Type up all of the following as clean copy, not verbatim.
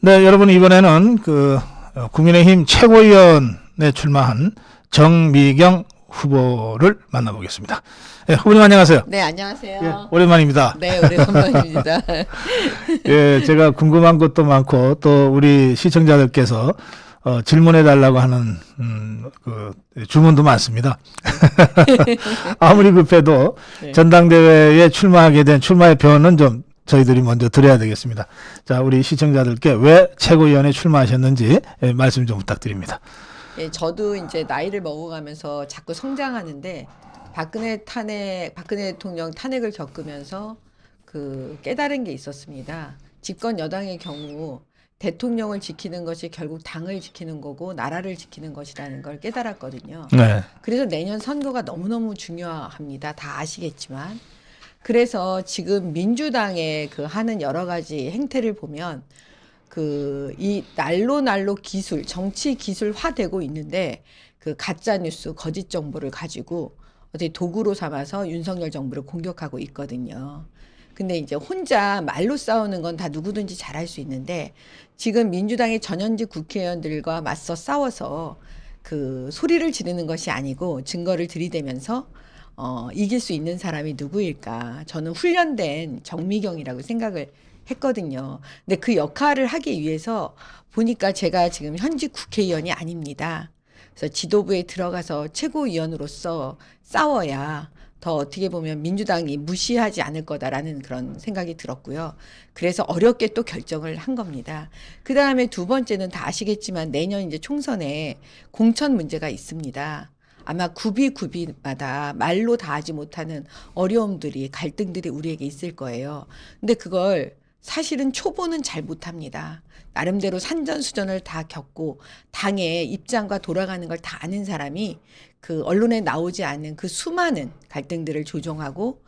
네, 여러분 이번에는 국민의힘 최고위원에 출마한 정미경 후보를 만나보겠습니다. 네, 후보님 안녕하세요. 네, 안녕하세요. 예, 오랜만입니다. 네, 오랜만입니다. 예, 제가 궁금한 것도 많고 또 우리 시청자들께서 질문해 달라고 하는 주문도 많습니다. 아무리 급해도 네. 전당대회에 출마하게 된 출마의 변은 좀 저희들이 먼저 드려야 되겠습니다. 자, 우리 시청자들께 왜 최고위원에 출마하셨는지 말씀 좀 부탁드립니다. 예, 저도 이제 나이를 먹어가면서 자꾸 성장하는데 박근혜 대통령 탄핵을 겪으면서 깨달은 게 있었습니다. 집권 여당의 경우 대통령을 지키는 것이 결국 당을 지키는 거고 나라를 지키는 것이라는 걸 깨달았거든요. 네. 그래서 내년 선거가 너무너무 중요합니다. 다 아시겠지만. 그래서 지금 민주당의 하는 여러 가지 행태를 보면 이 날로 기술, 정치 기술화되고 있는데 가짜 뉴스, 거짓 정보를 가지고 어떻게 도구로 삼아서 윤석열 정부를 공격하고 있거든요. 근데 이제 혼자 말로 싸우는 건 다 누구든지 잘할 수 있는데 지금 민주당의 전현직 국회의원들과 맞서 싸워서 소리를 지르는 것이 아니고 증거를 들이대면서 이길 수 있는 사람이 누구일까? 저는 훈련된 정미경이라고 생각을 했거든요. 근데 그 역할을 하기 위해서 보니까 제가 지금 현직 국회의원이 아닙니다. 그래서 지도부에 들어가서 최고위원으로서 싸워야 더 어떻게 보면 민주당이 무시하지 않을 거다라는 그런 생각이 들었고요. 그래서 어렵게 또 결정을 한 겁니다. 그 다음에 두 번째는 다 아시겠지만 내년 이제 총선에 공천 문제가 있습니다. 아마 구비마다 말로 다 하지 못하는 어려움들이, 갈등들이 우리에게 있을 거예요. 근데 그걸 사실은 초보는 잘 못합니다. 나름대로 산전수전을 다 겪고 당의 입장과 돌아가는 걸 다 아는 사람이 언론에 나오지 않는 수많은 갈등들을 조정하고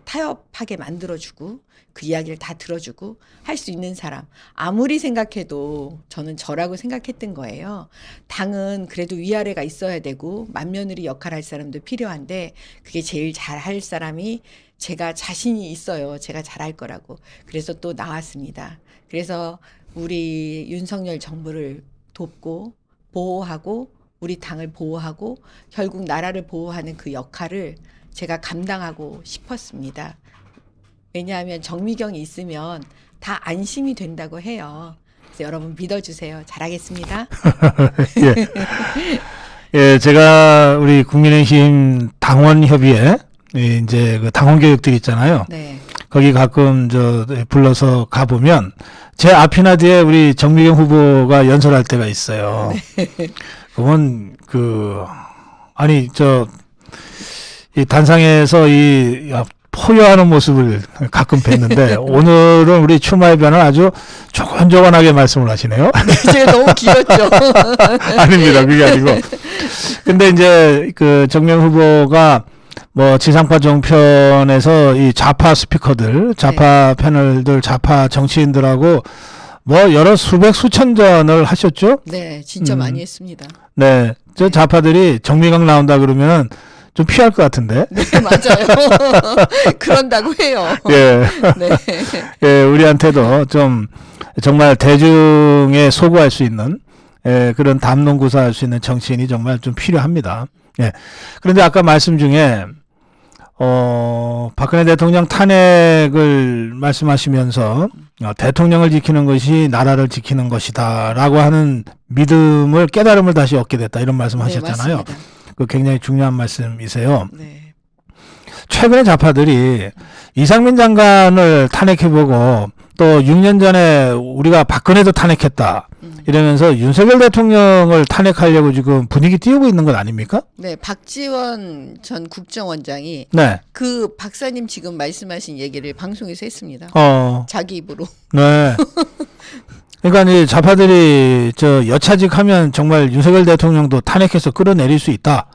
타협하게 만들어주고 그 이야기를 다 들어주고 할 수 있는 사람. 아무리 생각해도 저는 저라고 생각했던 거예요. 당은 그래도 위아래가 있어야 되고 맏며느리 역할할 사람도 필요한데 그게 제일 잘할 사람이 제가 자신이 있어요. 제가 잘할 거라고. 그래서 또 나왔습니다. 그래서 우리 윤석열 정부를 돕고 보호하고 우리 당을 보호하고 결국 나라를 보호하는 그 역할을 제가 감당하고 싶었습니다. 왜냐하면 정미경이 있으면 다 안심이 된다고 해요. 그래서 여러분 믿어주세요. 잘하겠습니다. 예. 예, 제가 우리 국민의힘 당원협의회 이제 당원 교육들 있잖아요. 네. 거기 가끔 불러서 가보면 제 앞이나 뒤에 우리 정미경 후보가 연설할 때가 있어요. 네. 그러면 이 단상에서 포효하는 모습을 가끔 뵀는데 오늘은 우리 출마의 변을 아주 조곤조곤하게 말씀을 하시네요. 네, 제가 너무 길었죠. 아닙니다. 그게 아니고. 근데 이제 정명 후보가 지상파 종편에서 이 좌파 스피커들, 좌파 패널들, 좌파 정치인들하고 여러 수천 전을 하셨죠? 네, 진짜 많이 했습니다. 네. 저 좌파들이 정미경 나온다 그러면은 좀 피할 것 같은데. 네, 맞아요. 그런다고 해요. 예. 네. 예, 우리한테도 좀 정말 대중에 소구할 수 있는 그런 담론구사할 수 있는 정치인이 정말 좀 필요합니다. 예. 그런데 아까 말씀 중에 박근혜 대통령 탄핵을 말씀하시면서 대통령을 지키는 것이 나라를 지키는 것이다라고 하는 깨달음을 다시 얻게 됐다 이런 말씀하셨잖아요. 네, 굉장히 중요한 말씀이세요. 네. 최근에 좌파들이 이상민 장관을 탄핵해보고 또 6년 전에 우리가 박근혜도 탄핵했다 이러면서 윤석열 대통령을 탄핵하려고 지금 분위기 띄우고 있는 것 아닙니까? 네, 박지원 전 국정원장이 네. 박사님 지금 말씀하신 얘기를 방송에서 했습니다. 자기 입으로. 네. 그러니까 이 좌파들이 여차직하면 정말 윤석열 대통령도 탄핵해서 끌어내릴 수 있다.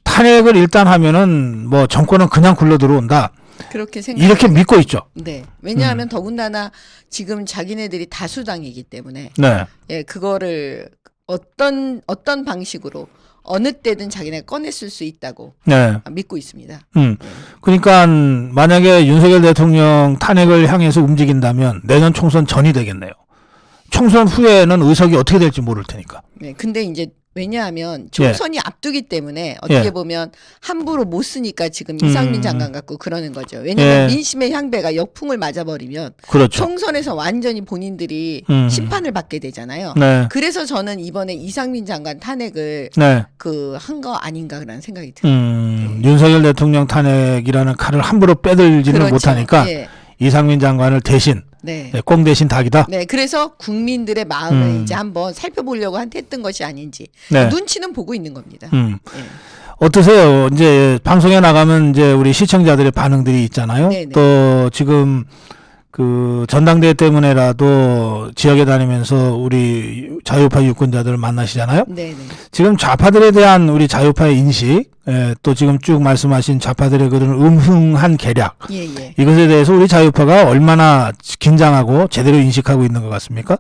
탄핵을 일단 하면은 정권은 그냥 굴러 들어온다. 그렇게 생각. 이렇게 믿고 있죠. 네. 왜냐하면 더군다나 지금 자기네들이 다수당이기 때문에. 네. 예, 그거를 어떤 방식으로 어느 때든 자기네가 꺼냈을 수 있다고 네. 믿고 있습니다. 그러니까 만약에 윤석열 대통령 탄핵을 향해서 움직인다면 내년 총선 전이 되겠네요. 총선 후에는 의석이 어떻게 될지 모를 테니까. 네, 근데 이제 왜냐하면 총선이 앞두기 때문에 어떻게 예. 보면 함부로 못 쓰니까 지금 이상민 장관 갖고 그러는 거죠. 왜냐하면 예. 민심의 향배가 역풍을 맞아버리면 그렇죠. 총선에서 완전히 본인들이 심판을 받게 되잖아요. 네. 그래서 저는 이번에 이상민 장관 탄핵을 네. 한 거 아닌가라는 생각이 들어요. 윤석열 대통령 탄핵이라는 칼을 함부로 빼들지는 그렇죠. 못하니까 예. 이상민 장관을 대신 네. 꽁 대신 닭이다. 네, 그래서 국민들의 마음을 이제 한번 살펴보려고 했던 것이 아닌지 네. 눈치는 보고 있는 겁니다. 예. 예. 어떠세요? 이제 방송에 나가면 이제 우리 시청자들의 반응들이 있잖아요. 네네. 또 지금 그 전당대회 때문에라도 지역에 다니면서 우리 자유파 유권자들을 만나시잖아요. 네네. 지금 좌파들에 대한 우리 자유파의 인식, 또 지금 쭉 말씀하신 좌파들의 그런 음흉한 계략, 예. 이것에 대해서 우리 자유파가 얼마나 긴장하고 제대로 인식하고 있는 것 같습니까?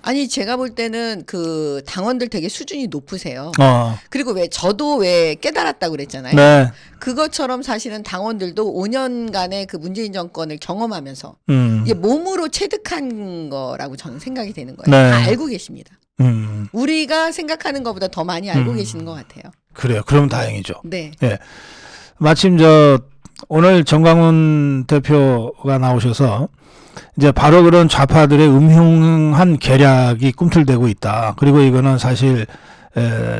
아니 제가 볼 때는 그 당원들 되게 수준이 높으세요. 어, 그리고 저도 깨달았다고 그랬잖아요. 네, 그것처럼 사실은 당원들도 5년간의 그 문재인 정권을 경험하면서 이게 음, 몸으로 체득한 거라고 저는 생각이 되는 거예요. 네. 다 알고 계십니다. 음, 우리가 생각하는 것보다 더 많이 알고 계시는 것 같아요. 그래요. 그럼 다행이죠. 네. 예. 마침 오늘 정광훈 대표가 나오셔서 이제 바로 그런 좌파들의 음흉한 계략이 꿈틀대고 있다. 그리고 이거는 사실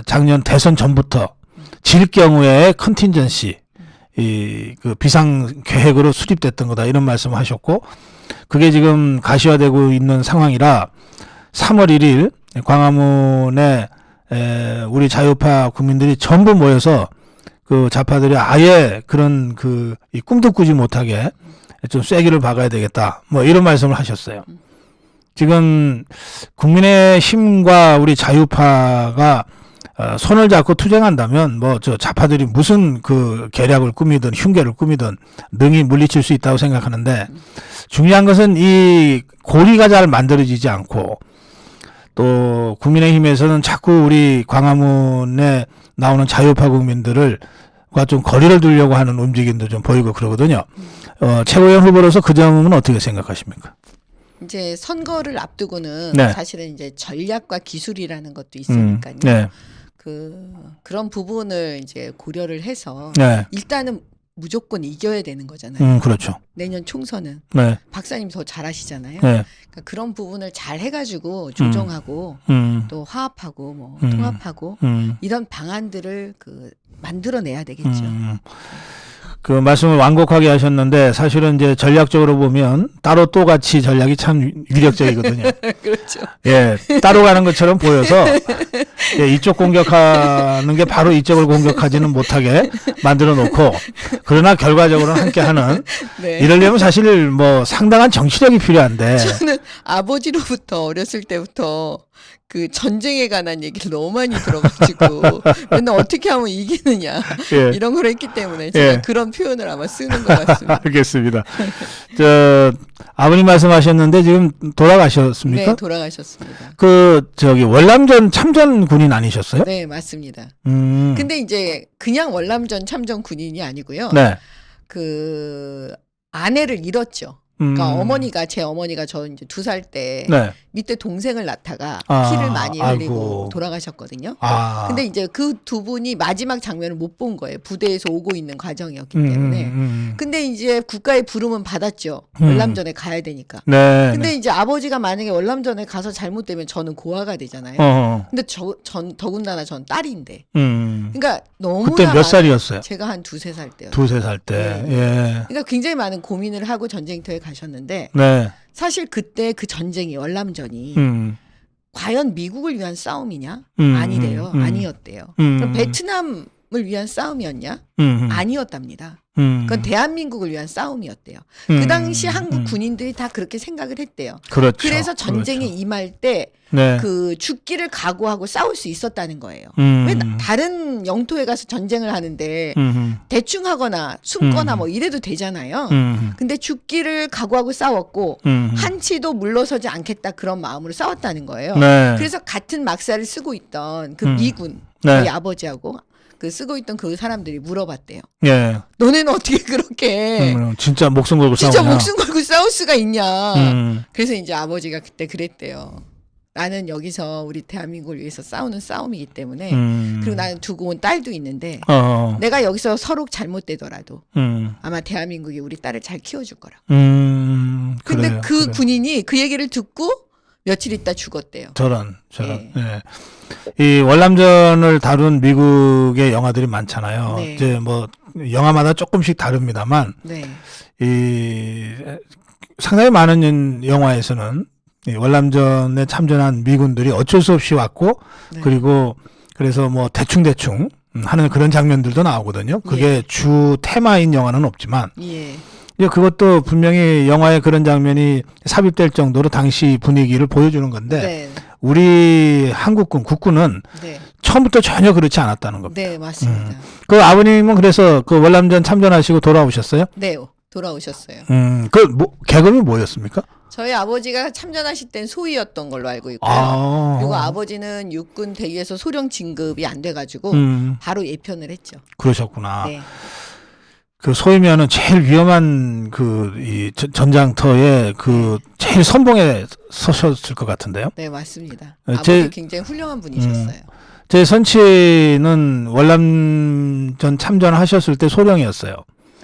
작년 대선 전부터 질 경우에 컨틴전시 그 비상 계획으로 수립됐던 거다 이런 말씀을 하셨고 그게 지금 가시화되고 있는 상황이라 3월 1일 광화문에 우리 자유파 국민들이 전부 모여서 그 좌파들이 아예 그런 이 꿈도 꾸지 못하게 좀 쐐기를 박아야 되겠다. 뭐 이런 말씀을 하셨어요. 지금 국민의힘과 우리 자유파가 손을 잡고 투쟁한다면 좌파들이 무슨 그 계략을 꾸미든 흉계를 꾸미든 능히 물리칠 수 있다고 생각하는데 중요한 것은 이 고리가 잘 만들어지지 않고 또 국민의힘에서는 자꾸 우리 광화문에 나오는 자유파 국민들과 좀 거리를 두려고 하는 움직임도 좀 보이고 그러거든요. 최고위원 후보로서 그 점은 어떻게 생각하십니까? 이제 선거를 앞두고는 네. 사실은 이제 전략과 기술이라는 것도 있으니까요. 네. 그런 부분을 이제 고려를 해서 네. 일단은 무조건 이겨야 되는 거잖아요. 그렇죠. 내년 총선은 네. 박사님 더 잘하시잖아요. 네. 그러니까 그런 부분을 잘 해가지고 조정하고 또 화합하고 뭐 통합하고 이런 방안들을 만들어내야 되겠죠. 그 말씀을 완곡하게 하셨는데 사실은 이제 전략적으로 보면 따로 또 같이 전략이 참 위력적이거든요. 그렇죠. 예, 따로 가는 것처럼 보여서 이쪽 공격하는 게 바로 이쪽을 공격하지는 못하게 만들어 놓고 그러나 결과적으로는 함께하는 네. 이러려면 사실 뭐 상당한 정치력이 필요한데 저는 아버지로부터 어렸을 때부터 그 전쟁에 관한 얘기를 너무 많이 들어가지고 맨날 어떻게 하면 이기느냐 예. 이런 걸 했기 때문에 제가 예. 그런 표현을 아마 쓰는 것 같습니다. 알겠습니다. 아버님 말씀하셨는데 지금 돌아가셨습니까? 네, 돌아가셨습니다. 월남전 참전 군인 아니셨어요? 네, 맞습니다. 음. 근데 이제 그냥 월남전 참전 군인이 아니고요. 네. 그 아내를 잃었죠. 그러니까 제 어머니가 저 이제 2살 때 네. 밑에 동생을 낳다가 아, 피를 많이 흘리고 아이고. 돌아가셨거든요. 아. 근데 이제 그 두 분이 마지막 장면을 못 본 거예요. 부대에서 오고 있는 과정이었기 때문에. 근데 이제 국가의 부름은 받았죠. 월남전에 가야 되니까. 네. 근데 이제 아버지가 만약에 월남전에 가서 잘못되면 저는 고아가 되잖아요. 근데 더군다나 전 딸인데. 그러니까 너무나 그때 몇 살이었어요? 제가 한 2-3살 때요. 2-3살 때. 네. 예. 그러니까 굉장히 많은 고민을 하고 전쟁터에 가셨는데 네. 사실 그때 그 전쟁이 월남전이 과연 미국을 위한 싸움이냐? 아니래요. 아니었대요. 그럼 베트남을 위한 싸움이었냐? 아니었답니다. 그건 대한민국을 위한 싸움이었대요. 그 당시 한국 군인들이 다 그렇게 생각을 했대요. 그렇죠. 그래서 전쟁에 그렇죠. 임할 때 네. 죽기를 각오하고 싸울 수 있었다는 거예요. 왜 다른 영토에 가서 전쟁을 하는데 대충 하거나 숨거나 뭐 이래도 되잖아요. 근데 죽기를 각오하고 싸웠고 한치도 물러서지 않겠다 그런 마음으로 싸웠다는 거예요. 네. 그래서 같은 막사를 쓰고 있던 그 미군 네. 저희 아버지하고 쓰고 있던 그 사람들이 물어봤대요. 예. 너네는 어떻게 그렇게 진짜 목숨 걸고 진짜 싸우냐? 목숨 걸고 싸울 수가 있냐. 음. 그래서 이제 아버지가 그때 그랬대요. 나는 여기서 우리 대한민국을 위해서 싸우는 싸움이기 때문에 그리고 나는 두고 온 딸도 있는데 내가 여기서 서로 잘못되더라도 아마 대한민국이 우리 딸을 잘 키워줄 거라고. 근데 그래요, 그 그래요. 군인이 그 얘기를 듣고 며칠 있다 죽었대요. 저런. 예. 예. 이 월남전을 다룬 미국의 영화들이 많잖아요. 네. 이제 뭐 영화마다 조금씩 다릅니다만 네. 이 상당히 많은 영화에서는 이 월남전에 참전한 미군들이 어쩔 수 없이 왔고 네. 그리고 그래서 뭐 대충 하는 그런 장면들도 나오거든요. 그게 예. 주 테마인 영화는 없지만 예. 이제 그것도 분명히 영화에 그런 장면이 삽입될 정도로 당시 분위기를 보여주는 건데 네. 우리 한국군 국군은 네. 처음부터 전혀 그렇지 않았다는 겁니다. 네, 맞습니다. 그 아버님은 그래서 그 월남전 참전하시고 돌아오셨어요? 네, 돌아오셨어요. 계급이 뭐였습니까? 저희 아버지가 참전하실 땐 소위였던 걸로 알고 있고요. 그리고 아버지는 육군 대위에서 소령 진급이 안 돼가지고 바로 예편을 했죠. 그러셨구나. 네. 그 소위면은 제일 위험한 그 이 전장터에 그 제일 선봉에 서셨을 것 같은데요. 네, 맞습니다. 제- 아버지 굉장히 훌륭한 분이셨어요. 제 선치는 월남전 참전하셨을 때 소령이었어요.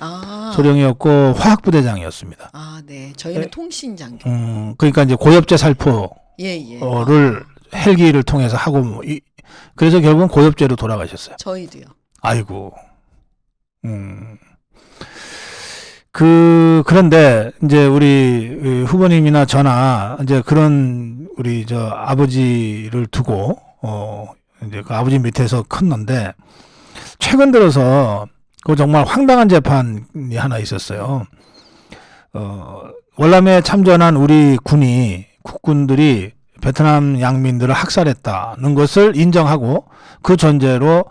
아, 소령이었고 화학부대장이었습니다. 아, 네. 저희는 네. 통신장교. 그러니까 이제 고엽제 살포를 예, 예. 헬기를 통해서 하고 뭐 그래서 결국은 고엽제로 돌아가셨어요. 저희도요. 아이고. 그런데 이제 우리 후보님이나 저나 이제 그런 우리 저 아버지를 두고 이제 그 아버지 밑에서 컸는데 최근 들어서 그 정말 황당한 재판이 하나 있었어요. 월남에 참전한 우리 국군들이 베트남 양민들을 학살했다는 것을 인정하고 그 전제로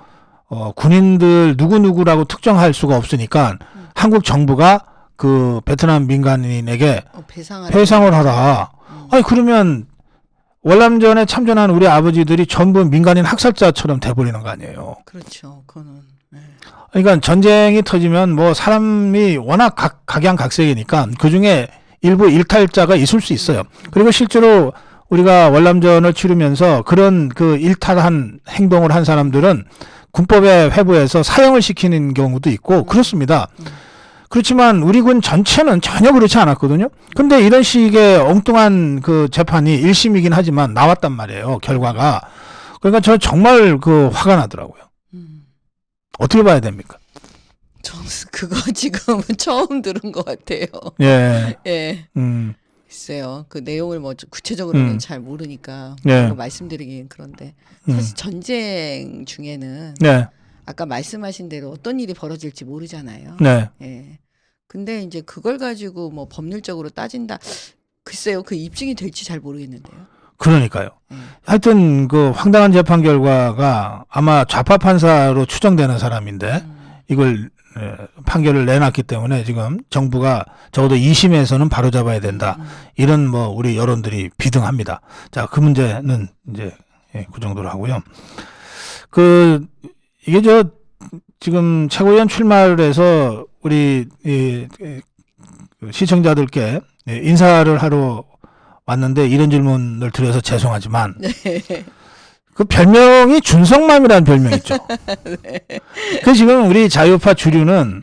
군인들 누구누구라고 특정할 수가 없으니까 한국 정부가 그 베트남 민간인에게 배상을 하라. 아니 그러면 월남전에 참전한 우리 아버지들이 전부 민간인 학살자처럼 돼버리는 거 아니에요. 그렇죠. 그거는. 네. 그러니까 전쟁이 터지면 뭐 사람이 워낙 각양각색이니까 그중에 일부 일탈자가 있을 수 있어요. 그리고 실제로 우리가 월남전을 치르면서 그런 그 일탈한 행동을 한 사람들은 군법에 회부해서 사형을 시키는 경우도 있고 그렇습니다. 그렇지만 우리 군 전체는 전혀 그렇지 않았거든요. 근데 이런 식의 엉뚱한 그 재판이 1심이긴 하지만 나왔단 말이에요. 결과가. 그러니까 저 정말 그 화가 나더라고요. 어떻게 봐야 됩니까? 저는 그거 지금 처음 들은 것 같아요. 예. 예. 글쎄요. 그 내용을 뭐 구체적으로는 잘 모르니까 네. 바로 말씀드리긴 그런데 사실 전쟁 중에는 네. 아까 말씀하신 대로 어떤 일이 벌어질지 모르잖아요. 네. 예. 근데 이제 그걸 가지고 뭐 법률적으로 따진다. 글쎄요. 그 입증이 될지 잘 모르겠는데요. 그러니까요. 하여튼 그 황당한 재판 결과가 아마 좌파 판사로 추정되는 사람인데 이걸 판결을 내놨기 때문에 지금 정부가 적어도 2심에서는 바로잡아야 된다. 이런 뭐 우리 여론들이 비등합니다. 자, 그 문제는 이제 그 정도로 하고요. 이게 지금 최고위원 출마를 해서 우리 시청자들께 인사를 하러 왔는데 이런 질문을 드려서 죄송하지만 그 별명이 준성맘이라는 별명 있죠. 그 지금 우리 자유파 주류는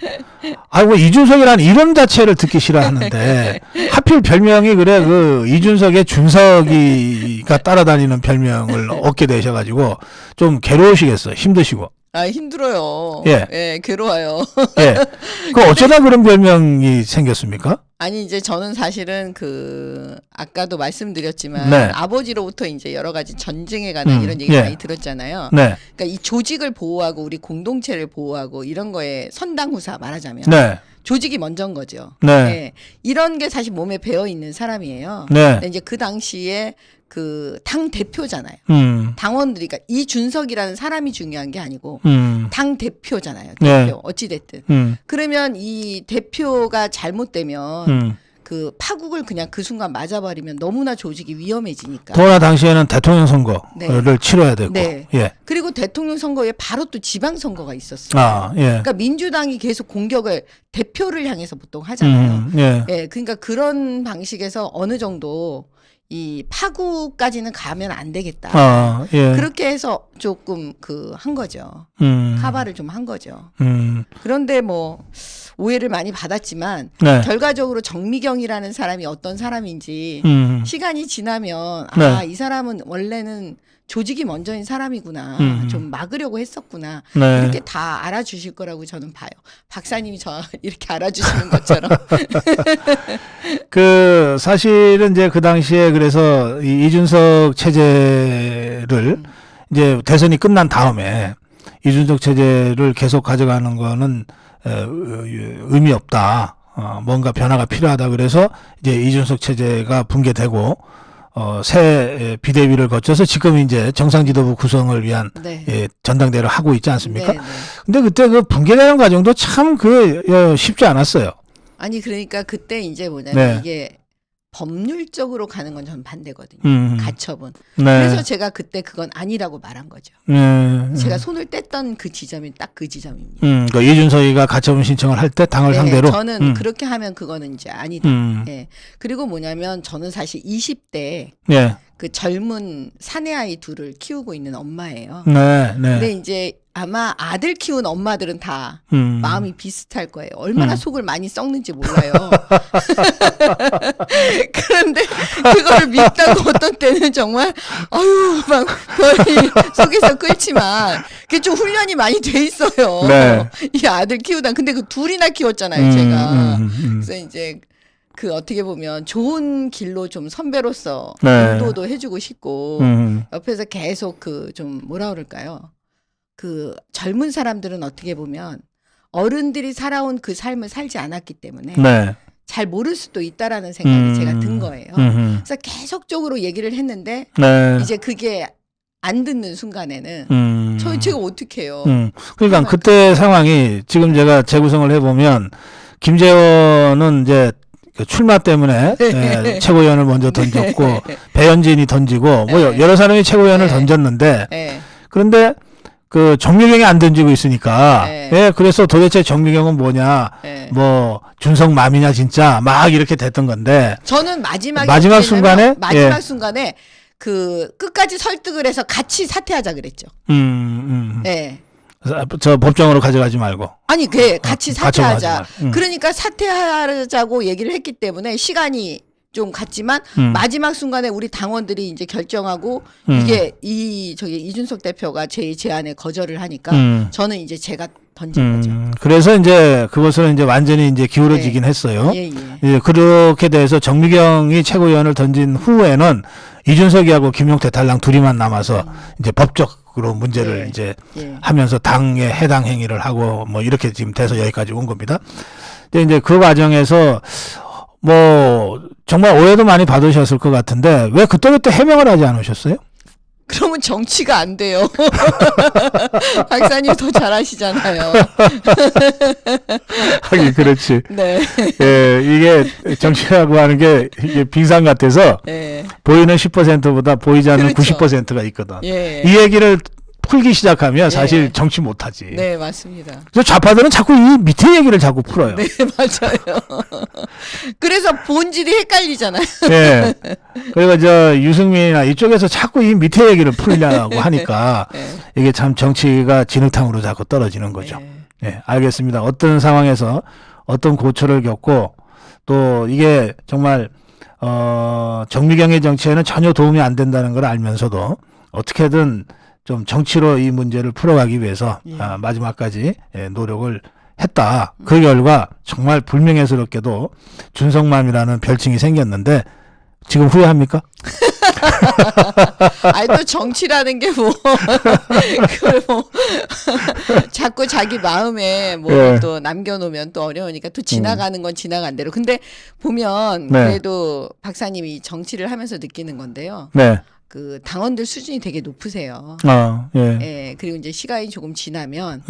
아이고 이준석이라는 이름 자체를 듣기 싫어하는데 하필 별명이 그래 그 이준석의 준석이가 따라다니는 별명을 얻게 되셔가지고 좀 괴로우시겠어요. 힘드시고. 아, 힘들어요. 예. 예, 괴로워요. 예. 그 어쩌다 그런 별명이 생겼습니까? 아니, 이제 저는 사실은 아까도 말씀드렸지만 네. 아버지로부터 이제 여러 가지 전쟁에 관한 이런 얘기 예. 많이 들었잖아요. 네. 그러니까 이 조직을 보호하고 우리 공동체를 보호하고 이런 거에 선당후사 말하자면 네. 조직이 먼저인 거죠. 네. 예. 이런 게 사실 몸에 배어 있는 사람이에요. 네. 근데 이제 그 당시에 그 당 대표잖아요. 당원들이 그러니까 이준석이라는 사람이 중요한 게 아니고 당 대표잖아요. 네. 대표 어찌 됐든. 그러면 이 대표가 잘못되면 그 파국을 그냥 그 순간 맞아버리면 너무나 조직이 위험해지니까. 더구나 당시에는 대통령 선거를 네. 치러야 되고. 네. 예. 그리고 대통령 선거에 바로 또 지방 선거가 있었어요. 아, 예. 그러니까 민주당이 계속 공격을 대표를 향해서 보통 하잖아요. 예. 예, 그러니까 그런 방식에서 어느 정도 이 파구까지는 가면 안 되겠다. 예. 그렇게 해서 조금 한 거죠. 카바를 좀 한 거죠. 그런데 뭐 오해를 많이 받았지만 네. 결과적으로 정미경이라는 사람이 어떤 사람인지 시간이 지나면 네. 이 사람은 원래는 조직이 먼저인 사람이구나. 좀 막으려고 했었구나. 네. 이렇게 다 알아주실 거라고 저는 봐요. 박사님이 저 이렇게 알아주시는 것처럼. 그 사실은 이제 그 당시에 그래서 이 이준석 체제를 이제 대선이 끝난 다음에 이준석 체제를 계속 가져가는 거는 의미 없다. 뭔가 변화가 필요하다. 그래서 이제 이준석 체제가 붕괴되고 새 비대위를 거쳐서 지금 이제 정상지도부 구성을 위한 네. 전당대회를 하고 있지 않습니까? 네, 네. 근데 그때 그 붕괴되는 과정도 참 쉽지 않았어요. 아니 그러니까 그때 이제 뭐냐면 네. 이게 법률적으로 가는 건 저는 반대거든요. 가처분. 네. 그래서 제가 그때 그건 아니라고 말한 거죠. 제가 손을 뗐던 그 지점이 딱 그 지점입니다. 그 이준석이가 가처분 신청을 할 때 당을 네, 상대로. 저는 그렇게 하면 그거는 이제 아니다. 예. 그리고 뭐냐면 저는 사실 20대 예. 그 젊은 사내아이 둘을 키우고 있는 엄마예요. 네. 네. 근데 이제 아마 아들 키운 엄마들은 다 마음이 비슷할 거예요. 얼마나 속을 많이 썩는지 몰라요. 그런데 그거를 믿다고 어떤 때는 정말 아유 막 거의 속에서 끓지만 그게 좀 훈련이 많이 돼 있어요. 네. 이 아들 키우다 근데 그 둘이나 키웠잖아요, 제가. 그래서 이제 그 어떻게 보면 좋은 길로 좀 선배로서 네. 인도도 해주고 싶고 옆에서 계속 그 좀 뭐라 그럴까요? 그 젊은 사람들은 어떻게 보면 어른들이 살아온 그 삶을 살지 않았기 때문에 네. 잘 모를 수도 있다라는 생각이 제가 든 거예요. 그래서 계속적으로 얘기를 했는데 네. 이제 그게 안 듣는 순간에는 제가 어떻게 해요? 그러니까 그때 상황이 지금 제가 재구성을 해보면 김재원은 이제 그 출마 때문에 최고위원을 먼저 던졌고 배현진이 던지고 뭐 여러 사람이 최고위원을 던졌는데 네. 그런데 그 정미경이 안 던지고 있으니까 그래서 도대체 정미경은 뭐냐 뭐 준석맘이냐 진짜 막 이렇게 됐던 건데 저는 마지막 순간에 순간에 그 끝까지 설득을 해서 같이 사퇴하자 그랬죠. 네. 저 법정으로 가져가지 말고. 아니, 그 같이 사퇴하자. 가져가지 그러니까 사퇴하자고 얘기를 했기 때문에 시간이 좀 갔지만 마지막 순간에 우리 당원들이 이제 결정하고 이게 이준석 대표가 제 제안에 거절을 하니까 저는 이제 제가 던진 거죠. 그래서 이제 그것은 이제 완전히 이제 기울어지긴 했어요. 예, 그렇게 돼서 정미경이 최고위원을 던진 후에는 이준석이하고 김용태 달랑 둘이만 남아서 이제 법적으로 문제를 이제 하면서 당에 해당 행위를 하고 뭐 이렇게 지금 돼서 여기까지 온 겁니다. 근데 이제 그 과정에서 뭐 정말 오해도 많이 받으셨을 것 같은데 왜 그때 해명을 하지 않으셨어요? 그러면 정치가 안 돼요. 박사님 더 잘하시잖아요. 하긴 그렇지. 네. 예, 이게 정치라고 하는 게 이게 빙상 같아서 보이는 10%보다 보이지 않는 그렇죠. 90%가 있거든. 예. 이 얘기를 풀기 시작하면 사실 정치 못하지. 네, 맞습니다. 그래서 좌파들은 자꾸 이 밑에 얘기를 자꾸 풀어요. 네, 맞아요. 그래서 본질이 헷갈리잖아요. 예. 그리고 저 유승민이나 이쪽에서 자꾸 이 밑에 얘기를 풀려고 하니까 이게 참 정치가 진흙탕으로 자꾸 떨어지는 거죠. 예, 알겠습니다. 어떤 상황에서 어떤 고초를 겪고 또 이게 정말 정미경의 정치에는 전혀 도움이 안 된다는 걸 알면서도 어떻게든 좀 정치로 이 문제를 풀어가기 위해서 마지막까지 노력을 했다. 그 결과 정말 불명예스럽게도 준석맘이라는 별칭이 생겼는데 지금 후회합니까? 아니 또 정치라는 게 뭐 그걸 뭐 자꾸 자기 마음에 뭐 또 남겨놓으면 또 어려우니까 또 지나가는 건 지나간 대로. 근데 보면 그래도 박사님이 정치를 하면서 느끼는 건데요. 네. 그 당원들 수준이 되게 높으세요. 예. 그리고 이제 시간이 조금 지나면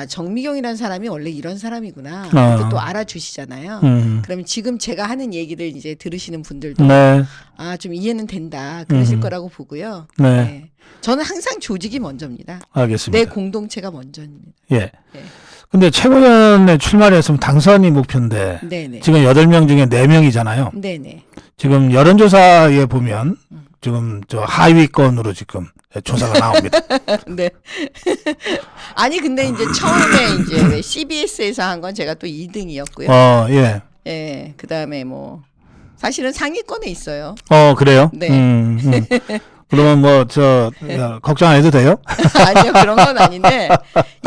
정미경이라는 사람이 원래 이런 사람이구나. 이렇게 또 알아주시잖아요. 그러면 지금 제가 하는 얘기를 이제 들으시는 분들도 좀 이해는 된다. 그러실 거라고 보고요. 저는 항상 조직이 먼저입니다. 알겠습니다. 내 공동체가 먼저입니다. 예. 근데 최고위원에 출마를 했으면 당선이 목표인데 네네. 지금 8명 중에 4명이잖아요. 네네. 지금 여론조사에 보면 지금 저 하위권으로 지금 조사가 나옵니다. 네. 아니 근데 이제 처음에 이제 CBS에서 한 건 제가 또 2등이었고요. 예. 예. 그다음에 뭐 사실은 상위권에 있어요. 그래요? 네. 그러면 뭐 걱정 안 해도 돼요? 아니요 그런 건 아닌데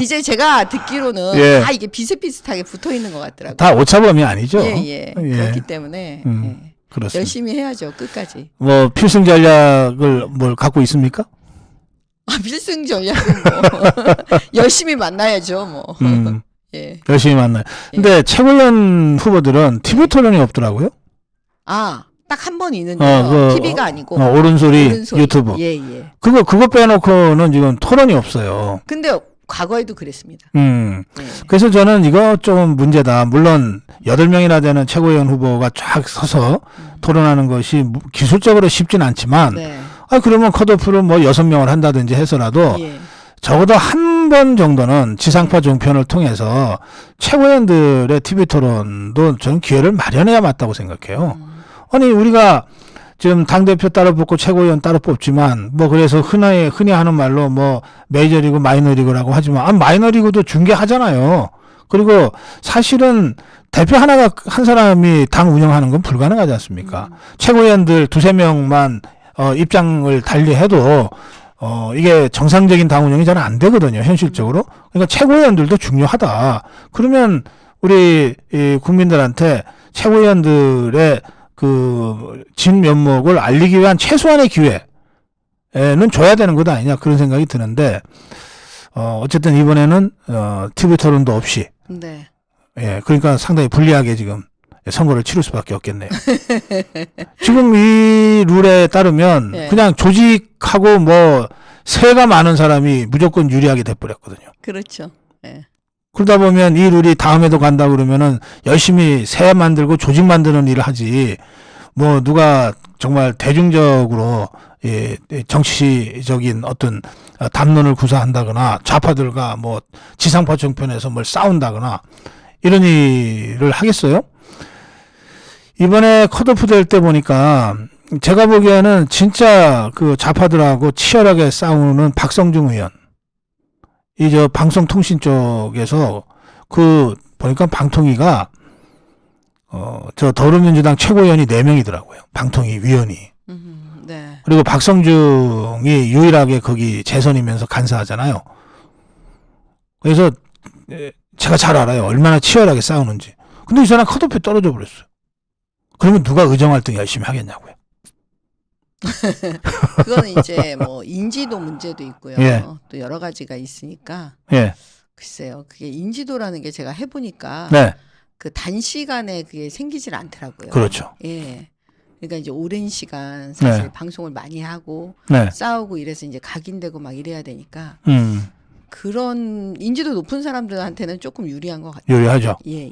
이제 제가 듣기로는 예. 다 이게 비슷비슷하게 붙어 있는 것 같더라고요. 다 오차범위 아니죠? 예. 그렇기 때문에 예. 그렇습니다. 열심히 해야죠 끝까지. 뭐 필승 전략을 뭘 갖고 있습니까? 필승 전략은 뭐 열심히 만나야죠 뭐. 예. 열심히 만나요. 근데 최고위원 후보들은 TV 토론이 없더라고요. 딱 한 번 있는데요. TV가 아니고 옳은소리 유튜브. 예. 그거 빼놓고는 지금 토론이 없어요. 근데 과거에도 그랬습니다. 예. 예. 그래서 저는 이거 좀 문제다. 물론 8명이나 되는 최고위원 후보가 쫙 서서 토론하는 것이 기술적으로 쉽진 않지만 네. 그러면 컷오프를 뭐 6명을 한다든지 해서라도 예. 적어도 한 번 정도는 지상파 종편을 통해서 최고위원들의 TV 토론도 저는 기회를 마련해야 맞다고 생각해요. 아니 우리가 지금 당대표 따로 뽑고 최고위원 따로 뽑지만 뭐 그래서 흔히 하는 말로 뭐 메이저리그 마이너리그라고 하지만 마이너리그도 중계하잖아요. 그리고 사실은 대표 한 사람이 당 운영하는 건 불가능하지 않습니까? 최고위원들 2-3명만 입장을 달리해도 이게 정상적인 당 운영이 잘 안 되거든요, 현실적으로. 그러니까 최고위원들도 중요하다. 그러면 우리 이 국민들한테 최고위원들의 그 진면목을 알리기 위한 최소한의 기회는 줘야 되는 것 아니냐 그런 생각이 드는데 어쨌든 이번에는 TV 토론도 없이 네. 예, 그러니까 상당히 불리하게 지금 선거를 치를 수밖에 없겠네요. 지금 이 룰에 따르면 네. 그냥 조직하고 뭐 세가 많은 사람이 무조건 유리하게 돼버렸거든요. 그렇죠. 예. 그러다 보면 이 룰이 다음에도 간다 그러면은 열심히 세 만들고 조직 만드는 일을 하지 뭐 누가 정말 대중적으로 정치적인 어떤 담론을 구사한다거나 좌파들과 뭐 지상파 정편에서 뭘 싸운다거나 이런 일을 하겠어요? 이번에 컷오프 될 때 보니까 제가 보기에는 진짜 그 좌파들하고 치열하게 싸우는 박성중 의원 이 방송통신 쪽에서 보니까 방통위가 더불어민주당 최고위원이 4명이더라고요. 방통위 위원이. 네. 그리고 박성중이 유일하게 거기 재선이면서 간사하잖아요. 그래서 제가 잘 알아요. 얼마나 치열하게 싸우는지. 근데 이 사람 컷오프에 떨어져 버렸어요. 그러면 누가 의정활동 열심히 하겠냐고요. 그거는 이제 뭐 인지도 문제도 있고요. 예. 또 여러 가지가 있으니까. 예. 글쎄요. 그게 인지도라는 게 제가 해보니까 네. 그 단시간에 그게 생기질 않더라고요. 그렇죠. 예. 그러니까 이제 오랜 시간 사실 네. 방송을 많이 하고 네. 싸우고 이래서 이제 각인되고 막 이래야 되니까 그런 인지도 높은 사람들한테는 조금 유리한 것 같아요. 유리하죠. 예.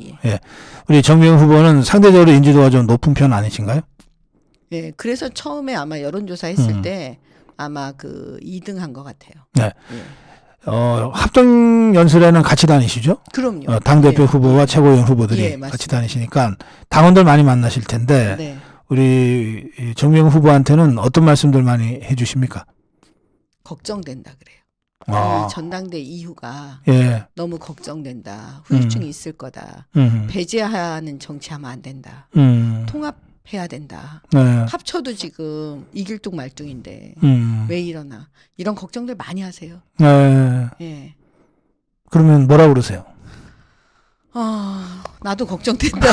우리 정미영 후보는 상대적으로 인지도가 좀 높은 편 아니신가요? 예. 그래서 처음에 아마 여론조사 했을 때 아마 그 2등 한 것 같아요. 네. 예. 합동 연설에는 같이 다니시죠? 그럼요. 당대표 예. 후보와 최고위원 후보들이 예, 맞습니다. 같이 다니시니까 당원들 많이 만나실 텐데 네. 우리 정미영 후보한테는 어떤 말씀들 많이 해주십니까? 걱정된다 그래요. 아. 이 전당대 이후가 예. 너무 걱정된다. 후유증이 있을 거다. 배제하는 정치하면 안 된다. 통합해야 된다. 네. 합쳐도 지금 이길 뚝 말뚝인데 왜 이러나. 이런 걱정들 많이 하세요. 네. 예. 그러면 뭐라 그러세요? 나도 걱정된다.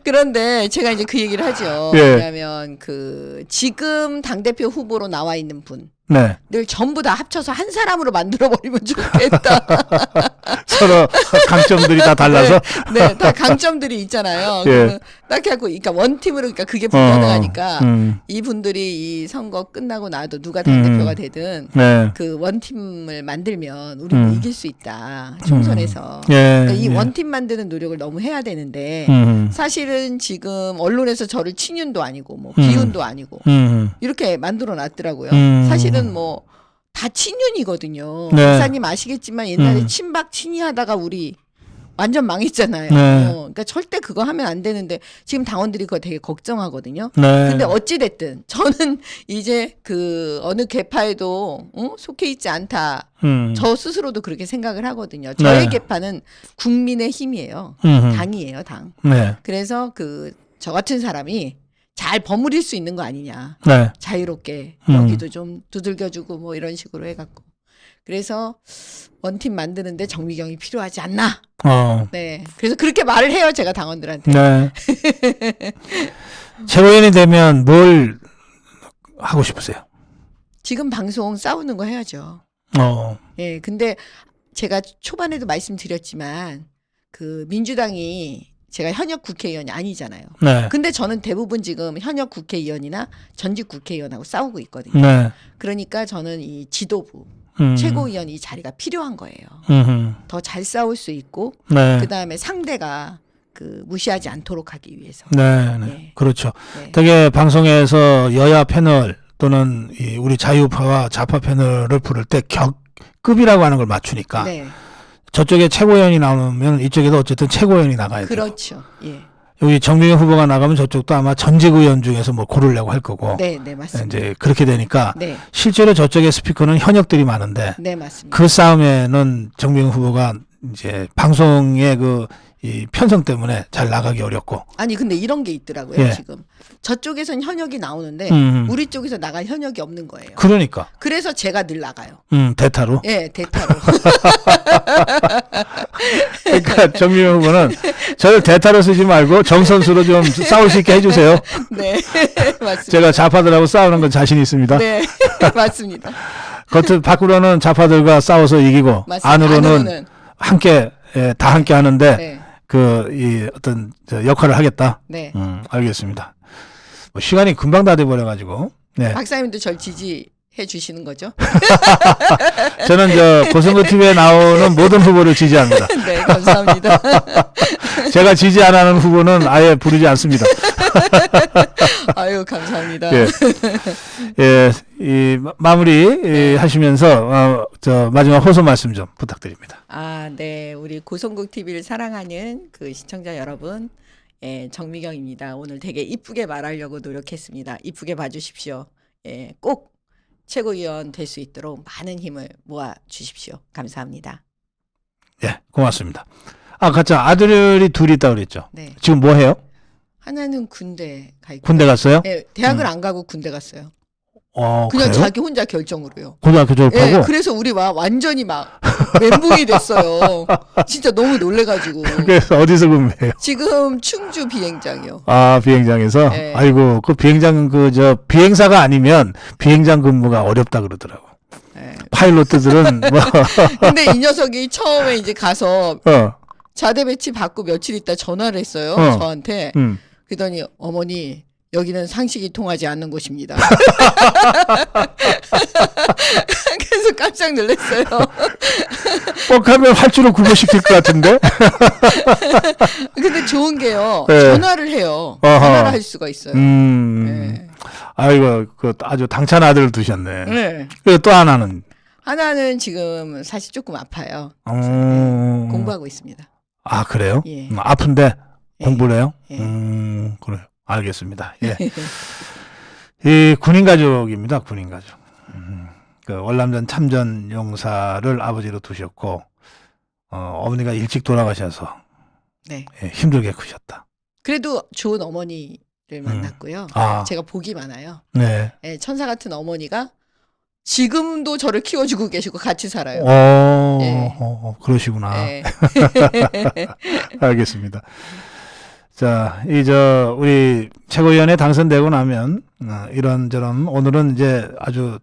그런데 제가 이제 그 얘기를 하죠. 예. 왜냐하면 그 지금 당대표 후보로 나와 있는 분 네. 늘 전부 다 합쳐서 한 사람으로 만들어버리면 좋겠다. 서로 강점들이 다 달라서. 네, 다 강점들이 있잖아요. 예. 딱 해갖고, 그러니까 원팀으로, 그러니까 그게 불가능하니까 음. 이분들이 이 선거 끝나고 나도 누가 당대표가 되든 네. 그 원팀을 만들면 우리는 이길 수 있다. 총선에서. 예. 그러니까 이 예. 원팀 만드는 노력을 너무 해야 되는데 사실은 지금 언론에서 저를 친윤도 아니고 뭐 비윤도 아니고 이렇게 만들어 놨더라고요. 사실은 뭐 다 친윤이거든요. 네. 박사님 아시겠지만 옛날에 친박 친이하다가 우리 완전 망했잖아요. 네. 그러니까 절대 그거 하면 안 되는데 지금 당원들이 그거 되게 걱정하거든요. 네. 근데 어찌 됐든 저는 이제 그 어느 계파에도 속해 있지 않다. 저 스스로도 그렇게 생각을 하거든요. 저의 네. 계파는 국민의 힘이에요. 음흠. 당이에요, 당. 네. 그래서 그 저 같은 사람이 잘 버무릴 수 있는 거 아니냐. 네. 자유롭게 여기도 좀 두들겨주고 뭐 이런 식으로 해갖고. 그래서 원팀 만드는데 정미경이 필요하지 않나. 네. 그래서 그렇게 말을 해요, 제가 당원들한테. 네. 최고위원이 되면 뭘 하고 싶으세요? 지금 방송 싸우는 거 해야죠. 예. 근데 제가 초반에도 말씀드렸지만 그 민주당이 제가 현역 국회의원이 아니잖아요. 네. 근데 저는 대부분 지금 현역 국회의원이나 전직 국회의원하고 싸우고 있거든요. 네. 그러니까 저는 이 지도부, 최고위원 이 자리가 필요한 거예요. 더 잘 싸울 수 있고, 네. 그 다음에 상대가 그 무시하지 않도록 하기 위해서. 네. 네. 네. 그렇죠. 네. 되게 방송에서 여야 패널 또는 이 우리 자유파와 좌파 패널을 부를 때 격급이라고 하는 걸 맞추니까 네. 저쪽에 최고위원이 나오면 이쪽에도 어쨌든 최고위원이 나가야 돼요. 그렇죠. 예. 여기 정미경 후보가 나가면 저쪽도 아마 전직 의원 중에서 뭐 고르려고 할 거고. 네, 네, 맞습니다. 이제 그렇게 되니까 네. 실제로 저쪽에 스피커는 현역들이 많은데 네, 맞습니다. 그 싸움에는 정미경 후보가 이제 방송의 그 이 편성 때문에 잘 나가기 어렵고. 아니, 근데 이런 게 있더라고요, 예. 지금. 저쪽에선 현역이 나오는데, 우리 쪽에서 나갈 현역이 없는 거예요. 그러니까. 그래서 제가 늘 나가요. 대타로. 예, 대타로. 그러니까 정미경 후보는 저를 대타로 쓰지 말고 정선수로 좀 싸울 수 있게 해주세요. 네, 맞습니다. 제가 좌파들하고 싸우는 건 자신 있습니다. 네, 맞습니다. 밖으로는 좌파들과 싸워서 이기고 맞습니다. 안으로는 함께 다 함께 하는데 네, 이 어떤 저 역할을 하겠다. 네. 알겠습니다. 뭐 시간이 금방 다 돼버려가지고. 네. 박사님도 절 지지해 주시는 거죠? 저는 저 고성구 TV에 나오는 모든 후보를 지지합니다. 네, 감사합니다. 제가 지지 안 하는 후보는 아예 부르지 않습니다. 아유, 감사합니다. 예. 예, 이 마무리 하시면서 저 마지막 호소 말씀 좀 부탁드립니다. 아, 네. 우리 고성국 TV를 사랑하는 그 시청자 여러분, 예, 정미경입니다. 오늘 되게 이쁘게 말하려고 노력했습니다. 이쁘게 봐주십시오. 예, 꼭 최고위원 될 수 있도록 많은 힘을 모아 주십시오. 감사합니다. 예, 고맙습니다. 아까 아들이 둘이 있다고 그랬죠? 네. 지금 뭐 해요? 하나는 군대 가 있고. 군대 갔어요? 예, 대학을 안 가고 군대 갔어요. 그냥 그래요? 자기 혼자 결정으로요. 고등학교 졸업하고? 예, 그래서 우리 완전히 막 멘붕이 됐어요. 진짜 너무 놀래가지고. 그래서 어디서 근무해요? 지금 충주 비행장이요. 아, 비행장에서? 네. 아이고, 그 비행장, 비행사가 아니면 비행장 근무가 어렵다 그러더라고. 예. 파일로트들은 뭐, 근데 이 녀석이 처음에 이제 가서 어, 자대 배치 받고 며칠 있다 전화를 했어요. 어. 저한테. 그러더니 어머니 여기는 상식이 통하지 않는 곳입니다. 그래서 깜짝 놀랐어요. 꼭 하면 활주로 굴복시킬 것 같은데? 근데 좋은 게요. 네. 전화를 해요. 어허. 전화를 할 수가 있어요. 네. 아이고, 아주 당찬 아들을 두셨네. 네. 그리고 또 하나는? 하나는 지금 사실 조금 아파요. 공부하고 있습니다. 아, 그래요? 예. 아픈데 예. 공부를 해요? 예. 그래요. 알겠습니다. 예. 이 군인 가족입니다. 군인 가족. 그 월남전 참전 용사를 아버지로 두셨고, 어머니가 일찍 돌아가셔서 네. 예, 힘들게 크셨다. 그래도 좋은 어머니를 만났고요. 아. 제가 복이 많아요. 네. 예, 천사 같은 어머니가 지금도 저를 키워주고 계시고 같이 살아요. 예. 그러시구나. 예. 알겠습니다. 자, 우리 최고위원에 당선되고 나면, 이런저런, 오늘은 이제 아주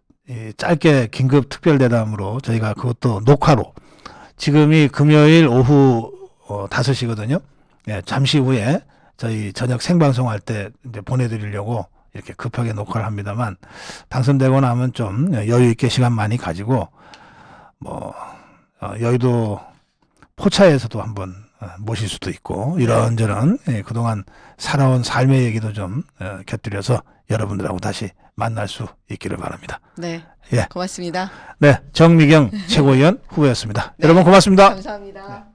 짧게 긴급 특별대담으로 저희가 그것도 녹화로, 지금이 금요일 오후 5시거든요. 예, 잠시 후에 저희 저녁 생방송할 때 이제 보내드리려고 이렇게 급하게 녹화를 합니다만, 당선되고 나면 좀 여유 있게 시간 많이 가지고, 여의도 포차에서도 한번 모실 수도 있고 이런저런 그동안 살아온 삶의 얘기도 좀 곁들여서 여러분들하고 다시 만날 수 있기를 바랍니다. 네. 예. 고맙습니다. 네, 정미경 최고위원 후보였습니다. 네. 여러분 고맙습니다. 감사합니다.